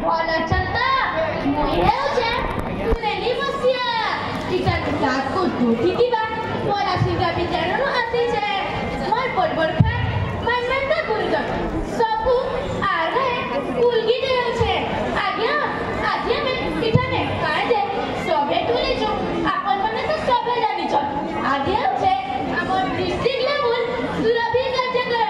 ଭଲ ଅଛନ୍ତା ମୁଇଁ ହେଉଛେ ସୁରେଲି ବସିଆ ଟିକା ଟିକାକୁ ଉଠିଥିବା ପରା ଶିକ୍ଷା ବିଦ୍ୟାଳୟରୁ ଆସିଛେ ମୋର ବଡ଼ ଖାଏ ମାନ୍ୟତା ଗୁରୁଜନ ସବୁ ଆଗେ ସ୍କୁଲଗିଟେ ହେଉଛେ ଆଜ୍ଞା ଆଜି ଆମେ ଏଠାନେ କାଏ ଯେ ସବେ ଟୁଲିଛୁ ଆପଣମାନେ ତ ସବେ ଜାଣିଛନ୍ ଆଜି ହେଉଛେ ଆମର ଡିଷ୍ଟ୍ରିକ୍ଟ ଲେଭେଲ ସୁରଭି କାର୍ଯ୍ୟକ୍ରମ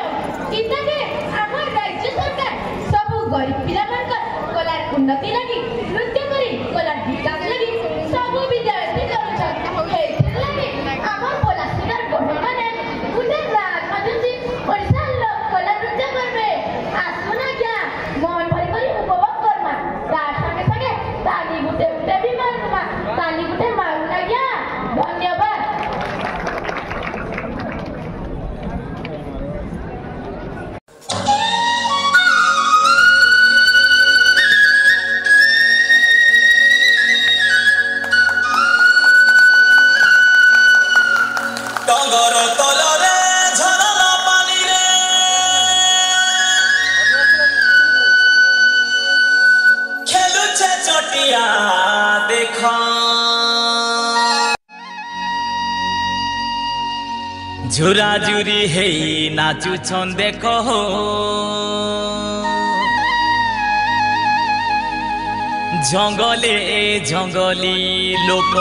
ଇତାକେ ଆମର ରାଜ୍ୟ ସରକାର ସବୁ ଗରିବ ପିଲାମାନଙ୍କର କଲାର ଉନ୍ନତି ଲାଗି ନୃତ୍ୟ କରି କଲାର ବିକାଶ ଲାଗି ସବୁ ବିଦ୍ୟାଳୟ କରୁଛନ୍ ହେଇଥିର ଲାଗି ଆମର ପଲାଶୀର ଗଭର୍ଣ୍ଣମାନେ ଗୋଟେ ରାଜ ମାଜୁଛି ଓଡ଼ିଶା ଲୋକ କଲା ନୃତ୍ୟ କରବେ ଆସୁନ ଆଜ୍ଞା ମନ ଭରି କରି ଉପଭୋଗ କରମା ତାର ସାଙ୍ଗେ ସାଙ୍ଗେ ତାଲି ଗୁଟେ ଗୁଟେ ବି ମାରୁମା ତାଲି ଗୁଟେ ମାରୁନ ଆଜ୍ଞା ଧନ୍ୟବାଦ। झुराझुरी है नाचु छन देखो जंगले जंगली लोक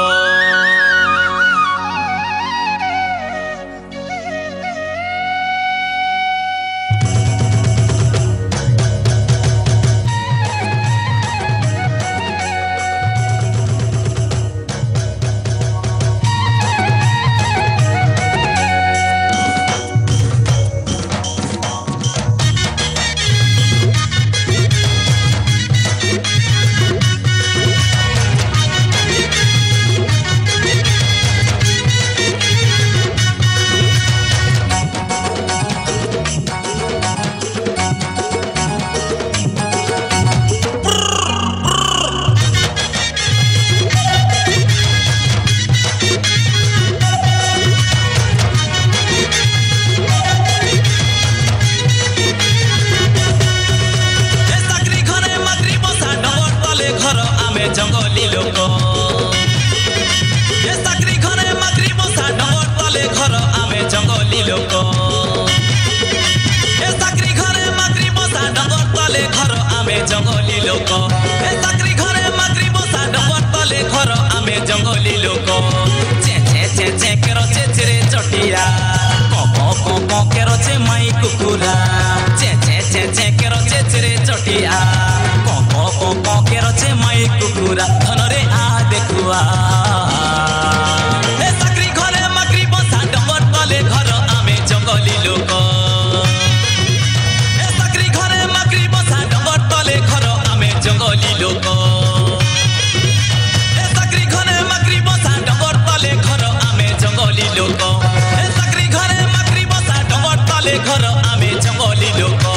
जंगली लोक ये साकरी घरे माकरी बसा डंगर तले घर आमे जंगली लोक ये साकरी घरे माकरी बसा डंगर तले घर आमे जंगली लोक ये साकरी घरे माकरी बसा डंगर तले घर आमे जंगली लोक चे चे चे चे केरो चे चे चटिया को केरो चे माई कुकुरा चे चे चे चे केरो चे चे चटिया को केरो चे माई कुकुरा धनरे आ देखुआ ए साकरी घरे माकरी बसा डंगर तले घर आमे जंगली लोक ए साकरी घरे माकरी बसा डंगर तले घर आमे जंगली लोक ए साकरी घरे माकरी बसा डंगर तले घर आमे जंगली लोक ए साकरी घरे माकरी बसा डंगर तले घर आमे जंगली लोक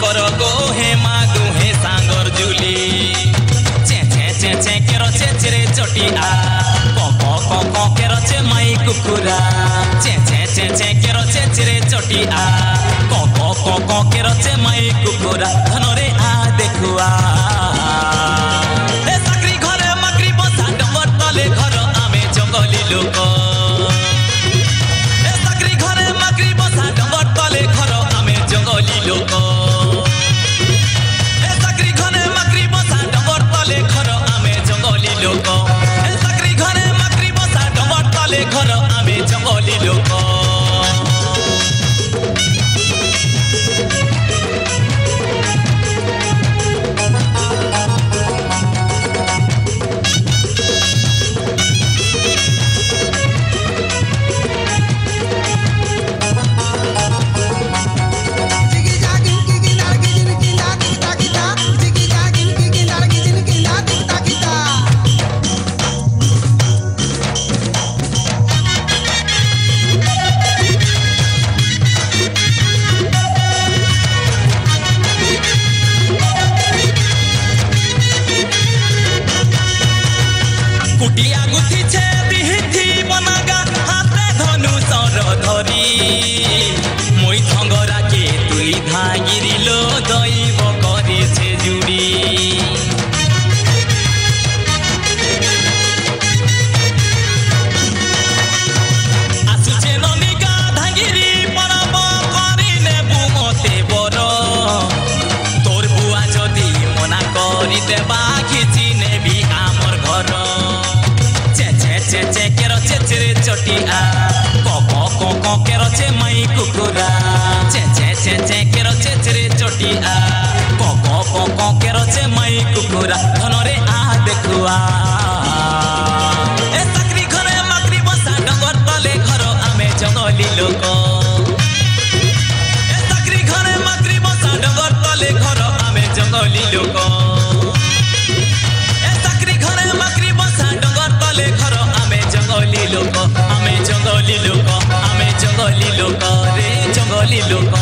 कर गो हे मागु हे सांगर जुली चे चे चे चे केरो चे चे चटिया को केरो चे माई कुकुरा चे चे चे चे केरो चे चे चटिया को केरो चे माई कुकुरा धनरे आ देखुआ ए साकरी घरे माकरी बसा डंगर तले घर आमे जंगली लोक ए साकरी घरे धरी मुई थंगरा के तुई धागिरिलो दैव करिछे जुड़ी आसुचे ननिका धागिरी परब करिने बुमते बर तोर बुआ जदि मना करि देबा खिची नेबी आमर घर चे केरो चे रे चटिया को केरो चे मई कुकुरा चे केरो चे रे चटिया को केरो चे मई कुकुरा धनरे आ देखुआ ए साकरी घरे माकरी बसा डगर तले घर आमे जंगली लोक ए साकरी घरे माकरी बसा डगर तले घर आमे जंगली लोक ए साकरी घरे माकरी बसा डगर तले घर जंगली लोक आमे जंगली लोक आमे जंगली लोक रे जंगली लोक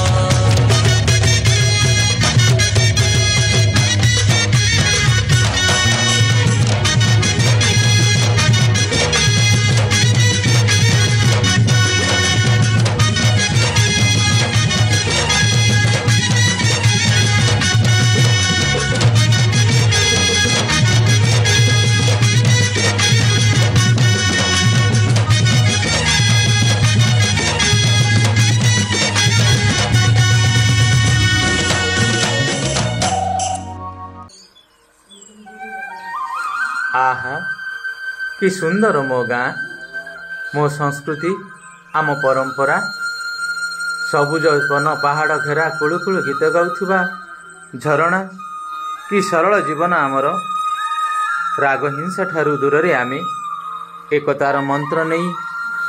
आहा कि सुंदर मो गाँ मो संस्कृति आम परंपरा सबुज वन पहाड़ घेरा कुळु कुळु गीत गाउथुबा झरणा कि सरल जीवन आमर राग हिंसा ठारू दूर रे आमे एकतार मंत्र नहीं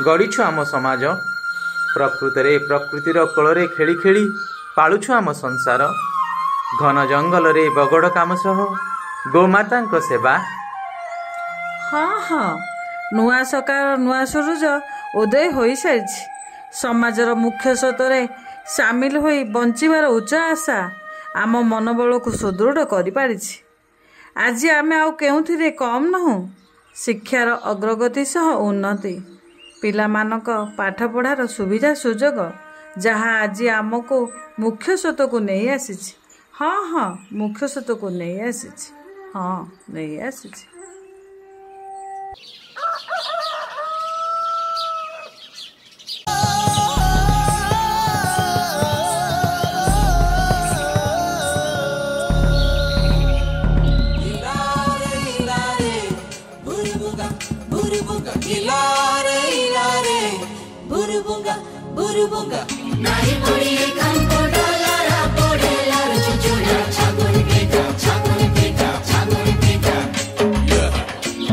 गढ़ीछु आम समाज प्रकृतरे प्रकृतिर कोଳରେ खेली खेली पालुछु आम संसार घन जंगल रे बगड़ काम सह गोमाता सेवा हाँ हाँ नुआ सकार नुआ सूरज उदय हो सारी समाजर मुख्य स्रोतरे सामिल हो बंचार उच्च आशा आम मनोबल को सुदृढ़ कर आज आम आउ केउथिरे कम नहु शिक्षार अग्रगति सह उन्नति पिलामानक पाठ पढ़ार सुविधा सुजोग जहाँ आज आमको मुख्य स्रोत को नहीं आसी हाँ हाँ मुख्य स्रोत को नहीं आसी हाँ नहीं आसी Burubunga, nai pori kanko dolara podela chuchura chagun pita yeah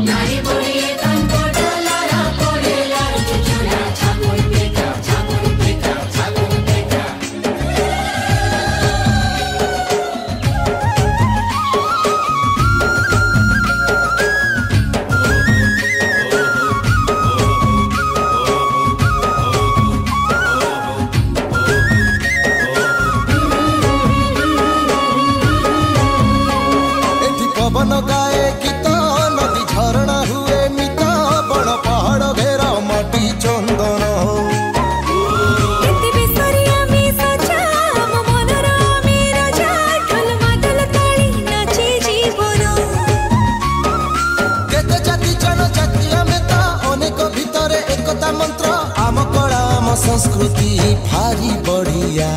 nai pori kanko dolara podela chuchura chagun pita संस्कृति भारी बढ़िया।